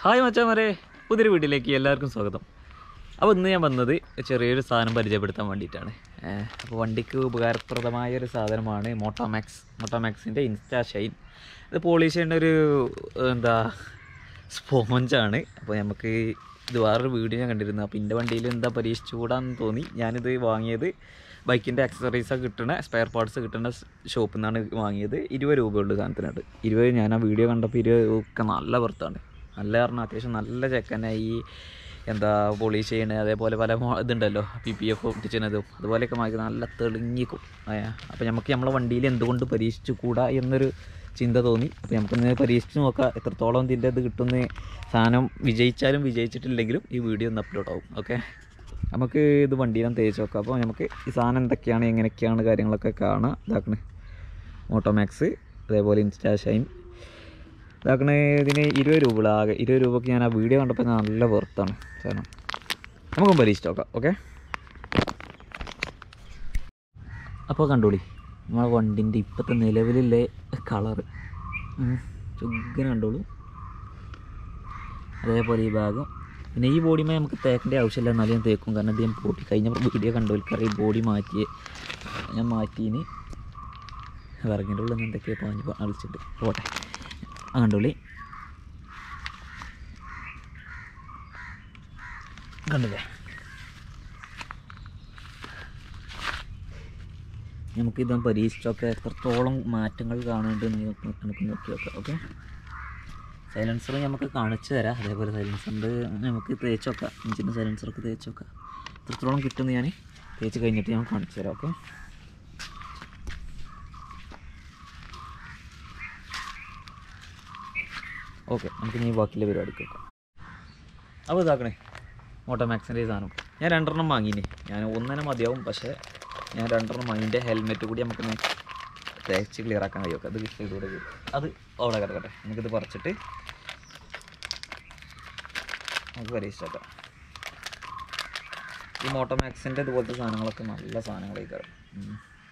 Hi മച്ചാമാരെ, പുതിയൊരു വീട്ടിലേക്ക് എല്ലാവർക്കും സ്വാഗതം. അപ്പോൾ ഇന്ന് ഞാൻ വന്നത് ചെറിയൊരു സാധനം പരിചയപ്പെടുത്താൻ വേണ്ടിയിട്ടാണ്. അപ്പോൾ വണ്ടിക്ക് ഉപകാരപ്രദമായൊരു സാധനമാണ് മോട്ടോമാക്സിൻ്റെ ഇൻസ്റ്റാ ഷൈൻ. ഇത് പോളിഷ് ചെയ്യേണ്ട ഒരു സ്പോഞ്ചാണ്. അപ്പോൾ നമുക്ക് ഇത് വേറൊരു വീഡിയോ ഞാൻ കണ്ടിരുന്നു. അപ്പോൾ എൻ്റെ വണ്ടിയിൽ പരീക്ഷിച്ചുകൂടാന്ന് തോന്നി ഞാനിത് വാങ്ങിയത്. ബൈക്കിൻ്റെ അക്സസറീസൊക്കെ കിട്ടുന്ന സ്പെയർ പാർട്സ് കിട്ടുന്ന ഷോപ്പിൽ നിന്നാണ് വാങ്ങിയത്. 20 രൂപയുള്ളൂ സാധനത്തിനായിട്ട്. 20 ഞാൻ ആ വീഡിയോ കണ്ടപ്പോൾ 20 ഒക്കെ നല്ല പുറത്താണ്. നല്ല കാരണം അത്യാവശ്യം നല്ല ചെക്കനായി പോളിഷ് ചെയ്യണേ. അതേപോലെ പല ഇതുണ്ടല്ലോ PPF ഒട്ടിച്ചതും അതുപോലെയൊക്കെ മാറ്റി നല്ല തെളിഞ്ഞിക്കും. അപ്പോൾ നമുക്ക് നമ്മളെ വണ്ടിയിൽ എന്തുകൊണ്ട് പരീക്ഷിച്ചു കൂടാ എന്നൊരു ചിന്ത തോന്നി. അപ്പോൾ നമുക്കൊന്ന് പരീക്ഷിച്ച് നോക്കാം എത്രത്തോളം ഇതിൻ്റെ ഇത് കിട്ടുന്ന. സാധനം വിജയിച്ചാലും വിജയിച്ചിട്ടില്ലെങ്കിലും ഈ വീഡിയോ ഒന്ന് അപ്ലോഡ് ആവും. ഓക്കെ, നമുക്ക് ഇത് വണ്ടിയിലും തേച്ച് നോക്കാം. അപ്പോൾ നമുക്ക് ഈ സാധനം എന്തൊക്കെയാണ് എങ്ങനെയൊക്കെയാണ് കാര്യങ്ങളൊക്കെ കാണാം. ഇതാക്കണേ മോട്ടോമാക്സ്, അതേപോലെ ഇൻസ്റ്റാ ഷൈൻ ഇതാക്കണേ. ഇതിന് 20 രൂപ ആകെ. 20 രൂപയ്ക്ക് ഞാൻ ആ വീഡിയോ കണ്ടപ്പോൾ നല്ല വെർത്താണ് സാധനം. നമുക്കും പരീക്ഷിച്ച് നോക്കാം. ഓക്കെ, അപ്പോൾ കണ്ടോളി നമ്മളെ വണ്ടിൻ്റെ ഇപ്പോഴത്തെ നിലവിലുള്ള കളറ് ചുഗ്ഗനെ കണ്ടോളൂ. അതേപോലെ ഈ ഭാഗം പിന്നെ ഈ ബോഡിമേ നമുക്ക് തേക്കേണ്ട ആവശ്യമില്ല, എന്നാലും ഞാൻ തേക്കും. കാരണം ഇത് ഞാൻ പൊട്ടി കഴിഞ്ഞ വീഡിയോ കണ്ടോൽക്കറിയ ബോഡി ഞാൻ മാറ്റീന് വിറകിൻ്റെ ഉള്ളിൽ നിന്ന് എന്തൊക്കെയോ പാഞ്ഞ് അളിച്ചിട്ട് പോട്ടെ. കണ്ടോളി കണ്ടില്ലേ. നമുക്കിത് പരീക്ഷിച്ചൊക്കെ എത്രത്തോളം മാറ്റങ്ങൾ കാണുന്നുണ്ട് നമുക്ക് നോക്കി നോക്കാം. ഓക്കെ, സൈലൻസർ നമുക്ക് കാണിച്ചു തരാം. അതേപോലെ സൈലൻസറിൻ്റെ നമുക്ക് തേച്ച് നോക്കാം. എഞ്ചിൻ്റെ സൈലൻസറൊക്കെ തേച്ച് നോക്കാം എത്രത്തോളം കിട്ടുമെന്ന് ഞാൻ തേച്ച് കഴിഞ്ഞിട്ട് ഞാൻ കാണിച്ചു തരാം. ഓക്കെ, ഓക്കെ നമുക്ക് ഇനി ബാക്കിയുള്ള പരിപാടിക്ക് വെക്കാം. അപ്പോൾ ഇതാക്കണേ മോട്ടോമാക്സിൻ്റെ ഈ സാധനം ഞാൻ 2 വാങ്ങിയിന്. ഞാൻ 1 മതിയാവും, പക്ഷേ ഞാൻ 2 വാങ്ങിൻ്റെ ഹെൽമെറ്റ് കൂടി നമുക്കൊന്ന് തേച്ച് ക്ലിയർ ആക്കാൻ കഴിയും. അത് ഇതിലൂടെ അത് അവിടെ കിടക്കട്ടെ. നമുക്കിത് പറിച്ചിട്ട് നമുക്ക് പരീക്ഷിച്ചേക്കാം. ഈ മോട്ടോമാക്സിൻ്റെ ഇതുപോലത്തെ സാധനങ്ങളൊക്കെ നല്ല സാധനങ്ങളായിക്കാരം.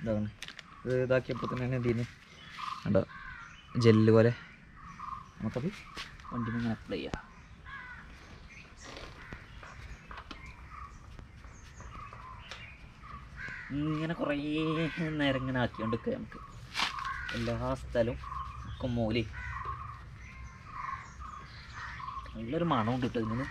ഇതാണ് ഇത് ഇതാക്കിയപ്പോൾ തന്നെ ഇതിന് കണ്ടോ ജെല്ല് പോലെ നമുക്കത് വണ്ടിയിൽ ഇങ്ങനെ അപ്ലൈ ചെയ്യാം. ഇങ്ങനെ കുറേ നേരം ഇങ്ങനെ ആക്കിക്കൊണ്ടിരിക്കുക. നമുക്ക് എല്ലാ സ്ഥലവും ഒക്കെ മൂലി നല്ലൊരു മണമുണ്ട് കേട്ടോ ഇതിന്.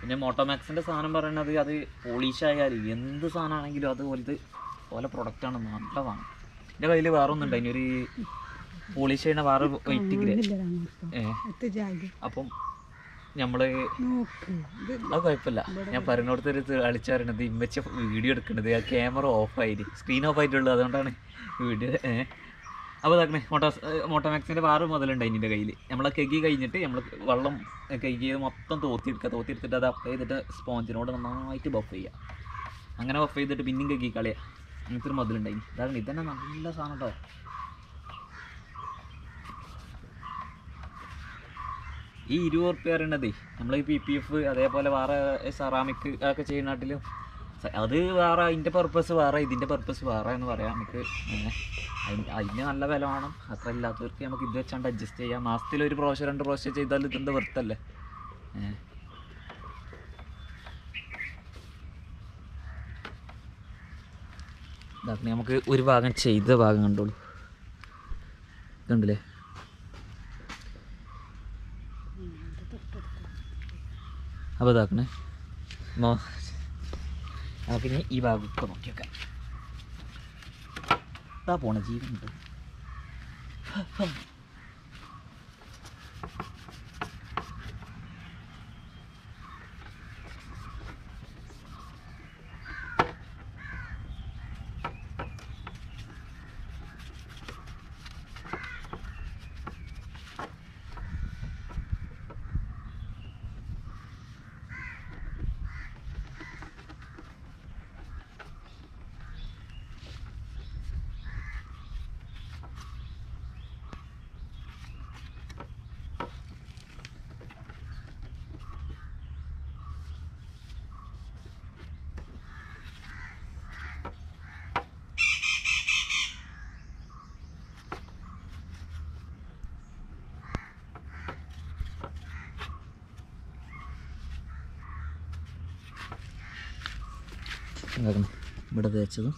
പിന്നെ മോട്ടോമാക്സിൻ്റെ സാധനം പറയണത് അത് പോളിഷായാലും എന്ത് സാധനമാണെങ്കിലും അതുപോലത്തെ പോലെ പ്രൊഡക്റ്റാണ്, നല്ലതാണ്. എൻ്റെ കയ്യിൽ വേറെ ഒന്നുണ്ട്, അതിനൊരു പോളിഷ് ചെയ്യുന്ന വേറെ വെയിറ്റ് ഗ്രേ. അപ്പം നമ്മൾ അത് കുഴപ്പമില്ല. ഞാൻ പറഞ്ഞോടത്തൊരു കളിച്ചറിയണത് ഇമ്മച്ച വീഡിയോ എടുക്കണത് ആ ക്യാമറ ഓഫായിട്ട് സ്ക്രീൻ ഓഫായിട്ടുള്ളത്, അതുകൊണ്ടാണ് വീഡിയോ. അപ്പോൾ ഇതാക്കണേ മോട്ടോമാക്സിൻ്റെ വേറെ മുതലുണ്ട് അതിൻ്റെ കയ്യിൽ. നമ്മളെ കഴുകി കഴിഞ്ഞിട്ട് നമ്മൾ വെള്ളം കഴുകിയത് മൊത്തം തോത്തിയെടുത്തിട്ട് അത് അപ്ലൈ ചെയ്തിട്ട് സ്പോഞ്ചിനോട് നന്നായിട്ട് ബഫ് ചെയ്യുക. അങ്ങനെ ബഫ് ചെയ്തിട്ട് പിന്നെയും കഴുകി കളയുക. അങ്ങനത്തെ ഒരു മുതലുണ്ടായി. ഇതാണ് ഇതന്നെ നല്ല സാധനം കേട്ടോ. ഈ 20 ഉറുപ്പ്യ പറയണതേ നമ്മൾ ഈ PPF അതേപോലെ വേറെ സെറാമിക് ഒക്കെ ചെയ്യുന്ന അത് വേറെ, അതിൻ്റെ പർപ്പസ് വേറെ, ഇതിൻ്റെ പർപ്പസ് വേറെ എന്ന് പറയാം. നമുക്ക് അതിന് നല്ല വില വേണം. അത്ര ഇല്ലാത്തവർക്ക് നമുക്ക് ഇത് വെച്ചാണ്ട് അഡ്ജസ്റ്റ് ചെയ്യാം. മാസത്തിൽ 1 പ്രാവശ്യം 2 പ്രാവശ്യം ചെയ്താൽ ഇതെന്താ വെറുത്തല്ലേ. ഇതാക്കണേ നമുക്ക് ഒരു ഭാഗം ചെയ്ത ഭാഗം കണ്ടോളൂ. കണ്ടില്ലേ, അപ്പോൾ ഇതാക്കണേ നമുക്കിനി ഈ ഭാഗമൊക്കെ നോക്കി വെക്കാം. ഇതാ പോണ ജീവനുണ്ട്. ഇതാക്കണം ഇവിടെ തേച്ചതും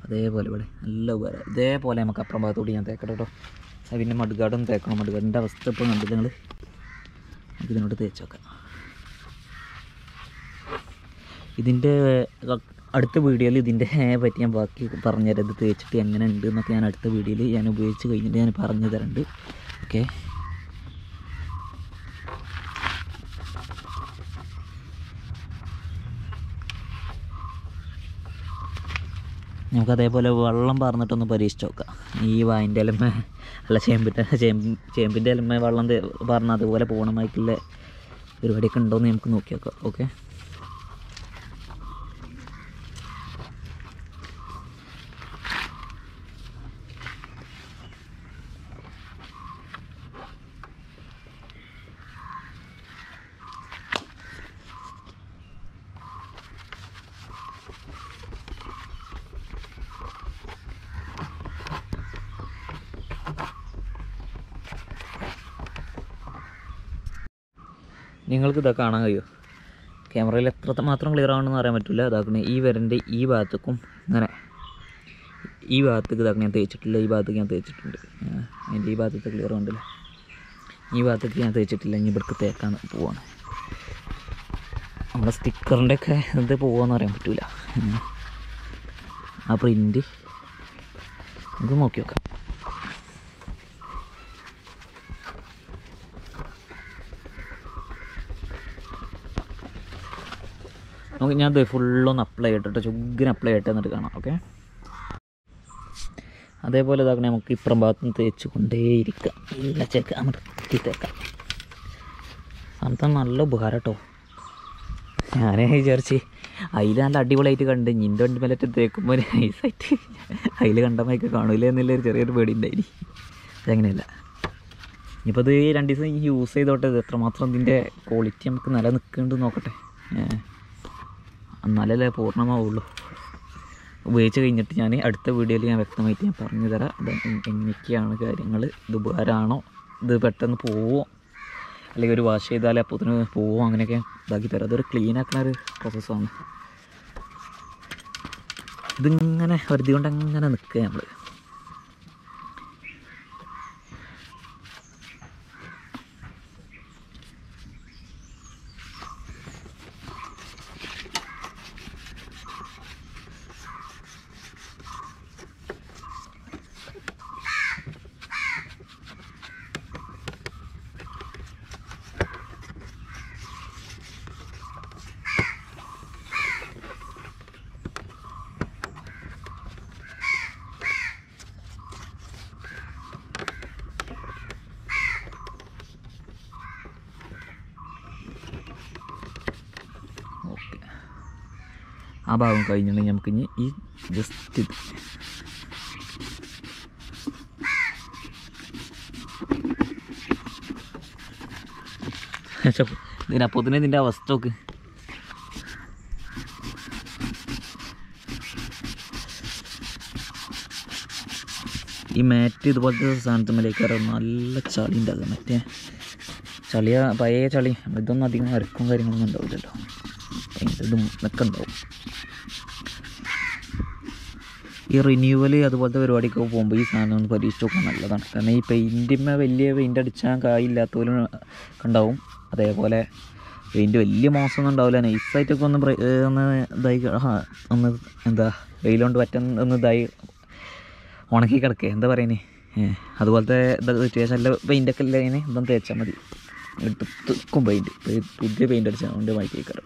അതേപോലെ ഇവിടെ നല്ല ഉപകാരം. ഇതേപോലെ നമുക്ക് അപ്പുറം ഭാഗത്തോട്ട് ഞാൻ തേക്കട്ടെ കേട്ടോ. പിന്നെ മഡ്ഗാർഡും തേക്കണം. മഡ്ഗാർഡിൻ്റെ അവസ്ഥ ഇപ്പോൾ കണ്ടിട്ട് നിങ്ങൾ നമുക്ക് ഇതിനോട് തേച്ച് വെക്കാം. ഇതിൻ്റെ അടുത്ത വീഡിയോയിൽ ഇതിൻ്റെ പറ്റി ഞാൻ ബാക്കി പറഞ്ഞുതരാം. ഇത് തേച്ചിട്ട് എങ്ങനെ ഉണ്ട് എന്നൊക്കെ ഞാൻ അടുത്ത വീഡിയോയിൽ ഞാൻ ഉപയോഗിച്ച് കഴിഞ്ഞിട്ട് ഞാൻ പറഞ്ഞു തരുന്നുണ്ട്. ഓക്കെ, നമുക്കതേപോലെ വെള്ളം പാർന്നിട്ടൊന്ന് പരീക്ഷിച്ച് നോക്കാം. ഈ വായിൻ്റെ ഇലമ അല്ല ചേമ്പിൻ്റെ ഇലമ വെള്ളം പാർന്നാൽ അതുപോലെ പോകണമായിട്ടുള്ള പരിപാടിയൊക്കെ ഉണ്ടോയെന്ന് നമുക്ക് നോക്കി നോക്കാം. ഓക്കെ, നിങ്ങൾക്ക് ഇതൊക്കെ കാണാൻ കഴിയുമോ? ക്യാമറയിൽ എത്ര മാത്രം ക്ലിയർ ആവണമെന്ന് അറിയാൻ പറ്റില്ല. ഇതാക്കണേ ഈ വരൻ്റെ ഈ ഭാഗത്തേക്കും ഇങ്ങനെ ഈ ഭാഗത്തേക്ക് ഇതാക്കണേ ഞാൻ തേച്ചിട്ടില്ല. ഈ ഭാഗത്തേക്ക് ഞാൻ തേച്ചിട്ടുണ്ട്. അതിൻ്റെ ഈ ഭാഗത്തെ ക്ലിയർ ഉണ്ടല്ലോ. ഈ ഭാഗത്തേക്ക് ഞാൻ തേച്ചിട്ടില്ല. ഇനി ഇവിടേക്ക് തേക്കാൻ പോവാണ്. നമ്മുടെ സ്റ്റിക്കറിൻ്റെ ഒക്കെ ഇത് പോകുമെന്ന് അറിയാൻ പറ്റില്ല. ആ പ്രിൻ്റ് നമുക്ക് നോക്കി നോക്കാം. നമുക്ക് ഞാൻ ഇത് ഫുള്ളൊന്ന് അപ്ലൈ ചെയ്തിട്ട് ചുഗ്ഗിന് അപ്ലൈ ചെയ്തിട്ട് എന്നിട്ട് കാണാം. ഓക്കെ, അതേപോലെ ഇതാക്കണേ നമുക്ക് ഇപ്പുറം ഭാഗത്തുനിന്ന് തേച്ച് കൊണ്ടേയിരിക്കാം. നല്ല ചേക്കാം തേക്കാം. സാധനത്തിന് നല്ല ഉപകാരം കേട്ടോ. ഞാനേ വിചാരിച്ച് അതിൽ നല്ല അടിപൊളിയായിട്ട് കണ്ട് നിൻ്റെ വണ്ടി മേലറ്റ് തേക്കുമ്പോൾ നൈസായിട്ട് അതിൽ കണ്ടമായിക്ക് കാണില്ല എന്നുള്ളൊരു ചെറിയൊരു പേടി ഉണ്ടായി. അതങ്ങനെയല്ല. ഇനിയിപ്പോൾ ഇത് 2 ദിവസം യൂസ് ചെയ്തോട്ടെ. ഇത് എത്രമാത്രം ഇതിൻ്റെ ക്വാളിറ്റി നമുക്ക് നിലനിൽക്കുന്നുണ്ട് നോക്കട്ടെ. എന്നാലല്ലേ പൂർണ്ണമാവുള്ളൂ. ഉപയോഗിച്ച് കഴിഞ്ഞിട്ട് ഞാൻ അടുത്ത വീഡിയോയിൽ ഞാൻ വ്യക്തമായിട്ട് ഞാൻ പറഞ്ഞു തരാം ഇത് എങ്ങനെയൊക്കെയാണ് കാര്യങ്ങൾ. ഇത് ഉപകാരമാണോ, ഇത് പെട്ടെന്ന് പോവോ, അല്ലെങ്കിൽ ഒരു വാഷ് ചെയ്താലേ അപ്പോഴത്തിന് പോവോ, അങ്ങനെയൊക്കെ ഇതാക്കി തരാം. അതൊരു ക്ലീൻ ആക്കുന്ന ഒരു പ്രോസസ്സാണ്. ഇതിങ്ങനെ വരുതി കൊണ്ട് അങ്ങനെ നിൽക്കുക നമ്മൾ. ഓക്കെ, ആ ഭാഗം കഴിഞ്ഞിട്ടുണ്ടെങ്കിൽ നമുക്കിനി ഈ ജസ്റ്റ് ഇത് ഇതിനപ്പത്തിന് ഇതിൻ്റെ അവസ്ഥ നോക്ക്. ഈ മാറ്റ് ഇതുപോലത്തെ സാധനത്തുമ്മലേക്ക് നല്ല ചളി ഉണ്ടാകും. മറ്റേ ചളിയ പഴയ ചളി ഇതൊന്നും അധികം അരക്കും കാര്യങ്ങളൊന്നും ഉണ്ടാവില്ലല്ലോ. ഇതും ഒക്കെ ഉണ്ടാവും. ഈ റിന്യൂവൽ അതുപോലത്തെ പരിപാടിയൊക്കെ പോകുമ്പോൾ ഈ സാധനം ഒന്ന് പരീക്ഷിച്ച് നോക്കാൻ നല്ലതാണ്. കാരണം ഈ പെയിൻറ്റിന്മേൽ വലിയ പെയിൻ്റ് അടിച്ചാൽ കായില്ലാത്തവരും ഉണ്ടാവും. അതേപോലെ പെയിൻറ്റ് വലിയ മോശമൊന്നും ഉണ്ടാവില്ല. നൈസായിട്ടൊക്കെ ഒന്ന് ഇതായി ഒന്ന് എന്താ വെയിലുകൊണ്ട് ഒന്ന് ഇതായി ഉണക്കി കിടക്കുക എന്താ പറയുന്നേ. അതുപോലത്തെ ഇതൊക്കെ നല്ല പെയിൻ്റൊക്കെ ഇല്ല ഇങ്ങനെ ഇതൊന്നും തേച്ചാൽ മതി. എടുത്തും പെയിൻറ്റ് പുതിയ പെയിൻ്റ് അടിച്ചാൽ കൊണ്ട് മാറ്റിയേക്കാറ്.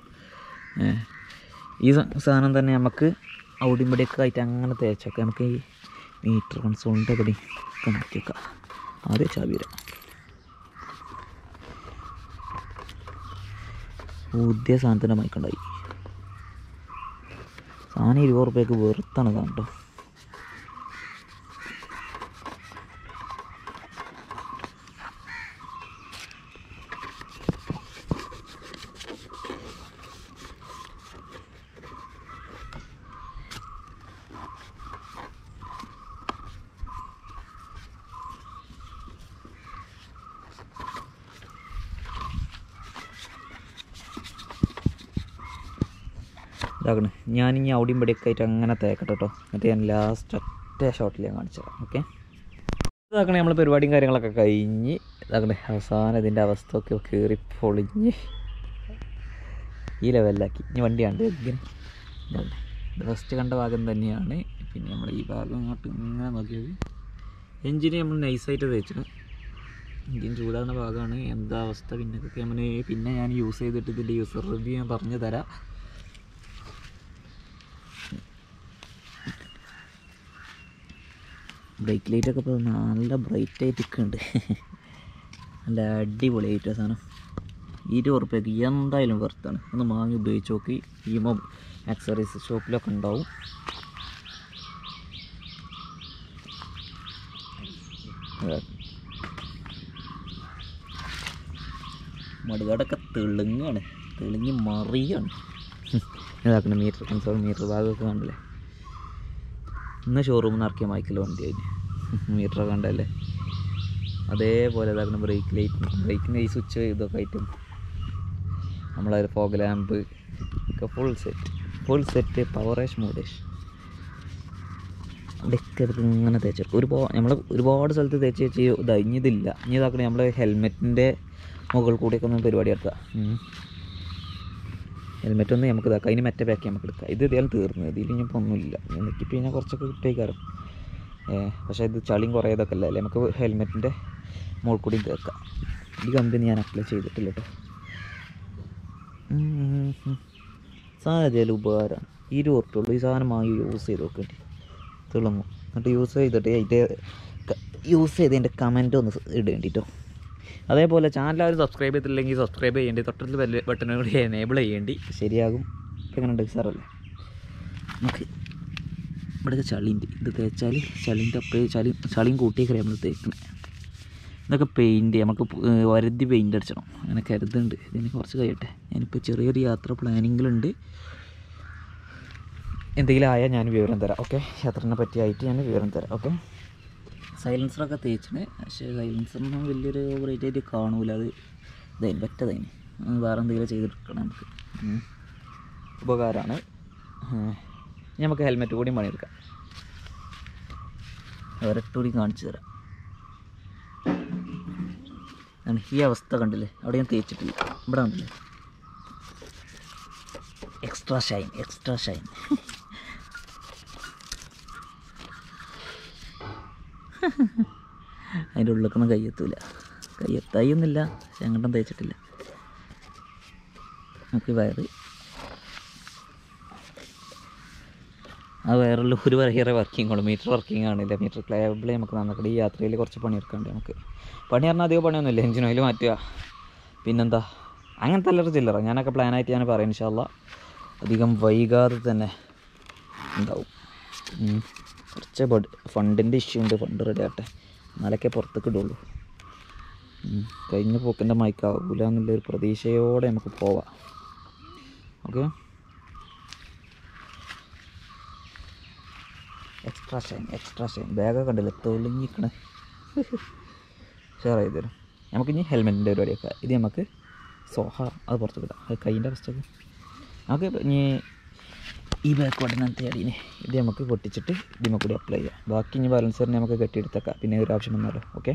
ഈ സാധനം തന്നെ നമുക്ക് അവിടെയും ഇവിടെയൊക്കെ ആയിട്ട് അങ്ങനെ തേച്ചൊക്കെ നമുക്ക് ഈ മീറ്റർ കൺസോളിൻ്റെ പടി ഒക്കെ മാറ്റി വെക്കാം. ആദ്യം ചാവി വരാം. പുതിയ സാധനത്തിൻ്റെ മൈക്കുണ്ടായി. സാധനം 20 റുപ്യക്ക് വെറുത്താണ് കാണട്ടോ. ഇതാക്കണം. ഞാനിനി അവിടെയും ഇവിടെയൊക്കെ ആയിട്ട് അങ്ങനെ തേക്കട്ടെ കേട്ടോ. എന്നിട്ട് ഞാൻ ലാസ്റ്റ് ഒറ്റ ഷോട്ടിൽ ഞാൻ കാണിച്ചു തരാം. ഓക്കെ, ഇതാക്കണേ നമ്മൾ പരിപാടിയും കാര്യങ്ങളൊക്കെ കഴിഞ്ഞ് ഇതാക്കണേ അവസാനം ഇതിൻ്റെ അവസ്ഥ ഒക്കെ കയറി പൊളിഞ്ഞ് ഈ ലെവലിലാക്കി. ഇനി വണ്ടിയാണ് ഇങ്ങനെ ഇതാകണേ. ഇത് ഫസ്റ്റ് കണ്ട ഭാഗം തന്നെയാണ്. പിന്നെ നമ്മൾ ഈ ഭാഗം അങ്ങോട്ട് ഇങ്ങനെ നോക്കിയത് എൻജിന് നമ്മൾ നൈസായിട്ട് തേച്ചിട്ട് എൻജിൻ ചൂടാകുന്ന ഭാഗമാണ്. എന്താ അവസ്ഥ പിന്നൊക്കെ നമ്മൾ പിന്നെ ഞാൻ യൂസ് ചെയ്തിട്ട് ഇതിൻ്റെ യൂസർ റിവ്യൂ ഞാൻ പറഞ്ഞു തരാം. ബ്രേക്ക് ലൈറ്റൊക്കെ ഇപ്പോൾ നല്ല ബ്രൈറ്റായിട്ട് നിൽക്കുന്നുണ്ട്. നല്ല അടിപൊളിയായിട്ട് സാധനം. 20 ഉറുപ്പ്യക്ക് എന്തായാലും വെർത്താണ്. ഒന്ന് വാങ്ങി ഉപയോഗിച്ച് നോക്കി. ഈ ആക്സറീസ് ഷോപ്പിലൊക്കെ ഉണ്ടാവും. മടുകാടൊക്കെ തെളിങ്ങാണ്, തെളിഞ്ഞ് മറിയാണ്. ഇതാക്കണ മീറ്റർ കൺസോൾ മീറ്റർ ഭാഗമൊക്കെ കണ്ടില്ലേ. ഇന്ന് ഷോറൂമിൽ നിന്ന് ഇറക്കിയ മൈക്കിൽ വണ്ടി അതിന് മീറ്ററൊക്കെ കണ്ടല്ലേ. അതേപോലെ ഇതാക്കണം ബ്രേക്ക് ലൈറ്റ്, ബ്രേക്കിൻ്റെ ഈ സ്വിച്ച് ഇതൊക്കെ ആയിട്ടും നമ്മളെ ഫോഗ് ലാമ്പ് ഒക്കെ ഫുൾ സെറ്റ് പവറേഷ് മോഡേഷ് അവിടെയൊക്കെ ഇങ്ങനെ തേച്ചെടുക്കും. നമ്മൾ ഒരുപാട് സ്ഥലത്ത് തേച്ച് വെച്ച് ഇതാഞ്ഞതില്ല. ഇനി ഇതാക്കണം നമ്മൾ ഹെൽമെറ്റിൻ്റെ മുകളിൽ കൂടിയൊക്കെ ഒന്ന് പരിപാടി എടുക്കാം. ഹെൽമെറ്റ് ഒന്ന് നമുക്ക് ഇതാക്കാം. അതിന് മറ്റേ പാക്ക് നമുക്ക് എടുക്കാം. ഇത് ഇതായാലും തീർന്നു. ഇതിൽ ഇനിയിപ്പോൾ ഒന്നുമില്ല. എനിക്ക് പിന്നെ കുറച്ചൊക്കെ കിട്ടിയേക്കാരം. പക്ഷേ ഇത് ചളിയും കുറേ ഇതൊക്കെ അല്ലേ. നമുക്ക് ഹെൽമെറ്റിൻ്റെ മുകളിൽ കൂടി തേക്കാം. ഈ കമ്പനി ഞാൻ അപ്ലൈ ചെയ്തിട്ടില്ല കേട്ടോ. സാധനം ഉപകാരമാണ്. 20 ഉറുപ്പ്യയുള്ളൂ. ഈ സാധനം വാങ്ങി യൂസ് ചെയ്ത് നോക്കേണ്ടി തിളങ്ങും. എന്നിട്ട് യൂസ് ചെയ്തതിൻ്റെ കമൻറ്റ് ഒന്ന് ഇടേണ്ടിട്ടോ. അതേപോലെ ചാനൽ ആരും സബ്സ്ക്രൈബ് ചെയ്തിട്ടില്ലെങ്കിൽ സബ്സ്ക്രൈബ് ചെയ്യേണ്ടി, തൊട്ടടുത്ത് ബട്ടൺ കൂടി എനേബിൾ ചെയ്യേണ്ടി. ശരിയാകും. ഇപ്പം എങ്ങനെ ഉണ്ട് സാറല്ലേ. നമുക്ക് ഇവിടെയൊക്കെ ചളിയുണ്ട്. ഇത് തേച്ചാൽ ചളിൻ്റെ അപ്പം ചളിയും കൂട്ടിയൊക്കെ നമ്മൾ തേക്കണേ. ഇതൊക്കെ പെയിൻറ്റ് നമുക്ക് വരതി പെയിൻ്റ് അടിച്ചണം. അങ്ങനെ കരുതുന്നുണ്ട്. ഇതിന് കുറച്ച് കഴിയട്ടെ. ഞാനിപ്പോൾ ചെറിയൊരു യാത്ര പ്ലാനിങ്ങിലുണ്ട്. എന്തെങ്കിലും ആയാൽ ഞാൻ വിവരം തരാം. ഓക്കെ, യാത്രനെ പറ്റിയായിട്ട് ഞാൻ വിവരം തരാം. ഓക്കെ, സൈലൻസറൊക്കെ തേച്ചിന്. പക്ഷേ സൈലൻസറിന് വലിയൊരു ഓവറേറ്റായിട്ട് കാണൂല. അത് ഇതായി പറ്റതതിന് വേറെ എന്തെങ്കിലും ചെയ്തെടുക്കണം നമുക്ക്. ഉപകാരമാണ്. നമുക്ക് ഹെൽമെറ്റ് കൂടി പണിയെടുക്കാം. ഒരട്ടൂടി കാണിച്ചു തരാം. ഈ അവസ്ഥ കണ്ടില്ലേ. അവിടെ ഞാൻ തേച്ചിട്ടില്ല. ഇവിടെ കണ്ടില്ലേ എക്സ്ട്രാ ഷൈൻ. അതിൻ്റെ ഉള്ളിലേക്കൊന്നും കയ്യെത്തൂല. കയ്യെത്തായൊന്നുമില്ല. പക്ഷെ അങ്ങോട്ടും തേച്ചിട്ടില്ല. നമുക്ക് വയറ് ആ വയറിൽ ഒരു വയറേ വർക്കിംഗ് ഉള്ളൂ. മീറ്റർ വർക്കിംഗ് ആണില്ല. മീറ്റർ ക്ലേബിൾ നമുക്ക് നന്നാക്കട്ടെ. ഈ യാത്രയിൽ കുറച്ച് പണിയെടുക്കാണ്ട് നമുക്ക്. പണി പറഞ്ഞാൽ അധികം പണിയൊന്നുമില്ല. എഞ്ചിൻ ഓയിൽ മാറ്റുക, പിന്നെന്താ അങ്ങനത്തെ എല്ലാവരും ചില്ലറ. ഞാനൊക്കെ പ്ലാനായിട്ട് ഞാൻ പറയാം. ഇൻഷാ അല്ലാഹ് അധികം വൈകാതെ തന്നെ ഉണ്ടാവും. കുറച്ച് ഫണ്ടിൻ്റെ ഇഷ്യൂ ഉണ്ട്. ഫണ്ട് റെഡി ആകട്ടെ, എന്നാലൊക്കെ പുറത്തേക്ക് ഇടുള്ളൂ. കഴിഞ്ഞ പോക്കിൻ്റെ മയക്കാവൂല എന്നുള്ളൊരു പ്രതീക്ഷയോടെ നമുക്ക് പോവാം. ഓക്കെ, എക്സ്ട്രാ ഷൈൻ ബാഗൊക്കെ കണ്ടില്ല തെളിഞ്ഞിക്കണേ. ഷെയർ ചെയ്ത് തരും. നമുക്കിനി ഹെൽമെറ്റിൻ്റെ പരിപാടിയൊക്കെ. ഇത് നമുക്ക് അത് പുറത്ത് കിട്ടാം. അത് കൈൻ്റെ അവസ്ഥക്ക് നമുക്ക് ഇനി ഈ ബാക്ക് ബട്ടണത്തെ അടിയിനെ ഇത് നമുക്ക് പൊട്ടിച്ചിട്ട് ഇതിനെ കൂടി അപ്ലൈ ചെയ്യാം. ബാക്കി ഇനി ബാലൻസറിനെ നമുക്ക് കെട്ടിയെടുത്തേക്കാം. പിന്നെ ഒരു ആവശ്യം വന്നാലോ. ഓക്കെ,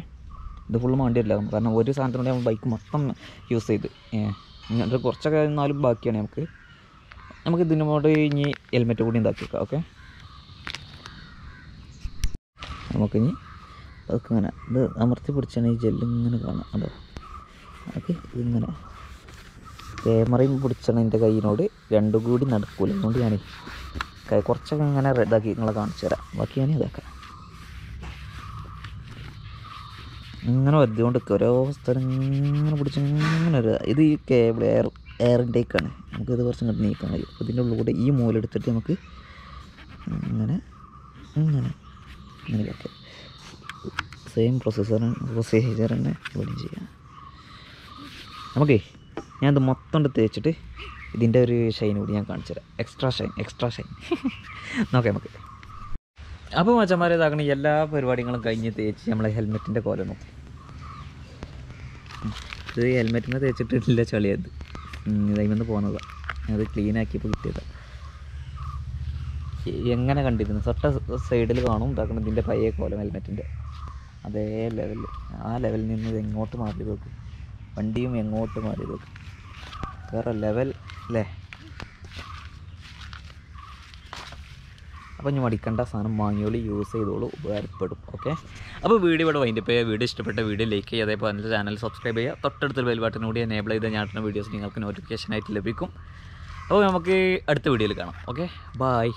ഇത് ഫുള്ള് മാണ്ടിയല്ല. കാരണം ഒരു സാധനത്തിനോടെ നമ്മൾ ബൈക്ക് മൊത്തം യൂസ് ചെയ്ത് ഇങ്ങനത്തെ കുറച്ചൊക്കെ എന്നാലും ബാക്കിയാണ്. നമുക്ക് ഇതിനോട് ഇനി ഹെൽമെറ്റ് കൂടി ഉണ്ടാക്കി വെക്കാം. ഓക്കെ, നമുക്കിനി അതൊക്കെ ഇങ്ങനെ ഇത് അമർത്തി പിടിച്ചാണ് ഈ ജെല്ലിങ്ങനെ കാണാം. അതോ ഓക്കെ, ഇതിങ്ങനെ ക്യാമറയും പിടിച്ചാണ് എൻ്റെ കയ്യിനോട് രണ്ടും കൂടി നടക്കൂല. അതുകൊണ്ട് ഞാൻ കുറച്ചൊക്കെ ഇങ്ങനെ ഇതാക്കി നിങ്ങളെ കാണിച്ചു തരാം. ബാക്കി ഞാൻ ഇതാക്കാം. ഇങ്ങനെ വരുതുകൊണ്ട് ഓരോ സ്ഥലം ഇങ്ങനെ പിടിച്ച് ഇങ്ങനെ ഇത് ഈ കേബിൾ എയറിൻ്റെയൊക്കെയാണ്. നമുക്കിത് കുറച്ച് ഇങ്ങോട്ട് നീക്കാൻ കഴിയും. അപ്പോൾ ഇതിൻ്റെ ഉള്ളിൽ കൂടെ ഈ മൂലെടുത്തിട്ട് നമുക്ക് ഇങ്ങനെ ഇതൊക്കെ സെയിം പ്രൊസീജർ തന്നെ ഇവിടെയും ചെയ്യാം. നമുക്കേ ഞാനത് മൊത്തം കൊണ്ട് തേച്ചിട്ട് ഇതിൻ്റെ ഒരു ഷൈൻ കൂടി ഞാൻ കാണിച്ചു തരാം. എക്സ്ട്രാ ഷൈൻ നോക്കാം നമുക്ക്. അപ്പോൾ മച്ചന്മാരെ ഇതാക്കണ എല്ലാ പരിപാടികളും കഴിഞ്ഞ് തേച്ച് നമ്മളെ ഹെൽമെറ്റിൻ്റെ കോല നോക്കും. ഇത് ഹെൽമെറ്റിനെ തേച്ചിട്ടില്ല ചളിയത്. ഇതായി പോകുന്നതാണ്. അത് ക്ലീനാക്കിയപ്പോൾ കിട്ടിയതാണ്. എങ്ങനെ കണ്ടിരുന്നു തൊട്ട സൈഡിൽ കാണും ഇതാക്കണം ഇതിൻ്റെ പഴയ കോലം ഹെൽമെറ്റിൻ്റെ അതേ ലെവലിൽ ആ ലെവലിൽ നിന്ന് ഇത് എങ്ങോട്ട് മാറി നോക്ക് വണ്ടിയും എങ്ങോട്ട് മാറി നോക്ക് വേറെ ലെവൽ അല്ലേ അപ്പോൾ ഇനി മടിക്കേണ്ട സാധനം വാങ്ങിയോളൂ യൂസ് ചെയ്തോളൂ ഉപകാരപ്പെടും ഓക്കെ അപ്പോൾ വീഡിയോ ഇവിടെ വൈൻഡപ്പ് ചെയ്യുക വീഡിയോ ഇഷ്ടപ്പെട്ട വീഡിയോ ലൈക്ക് ചെയ്യുക അതേപോലെ എൻ്റെ ചാനൽ സബ്സ്ക്രൈബ് ചെയ്യുക തൊട്ടടുത്തൊരു ബെൽ ബട്ടൺ കൂടി എനേബിൾ ചെയ്ത് ഞാൻ വീഡിയോസ് നിങ്ങൾക്ക് നോട്ടിഫിക്കേഷനായിട്ട് ലഭിക്കും അപ്പോൾ നമുക്ക് അടുത്ത വീഡിയോയിൽ കാണാം ഓക്കെ ബൈ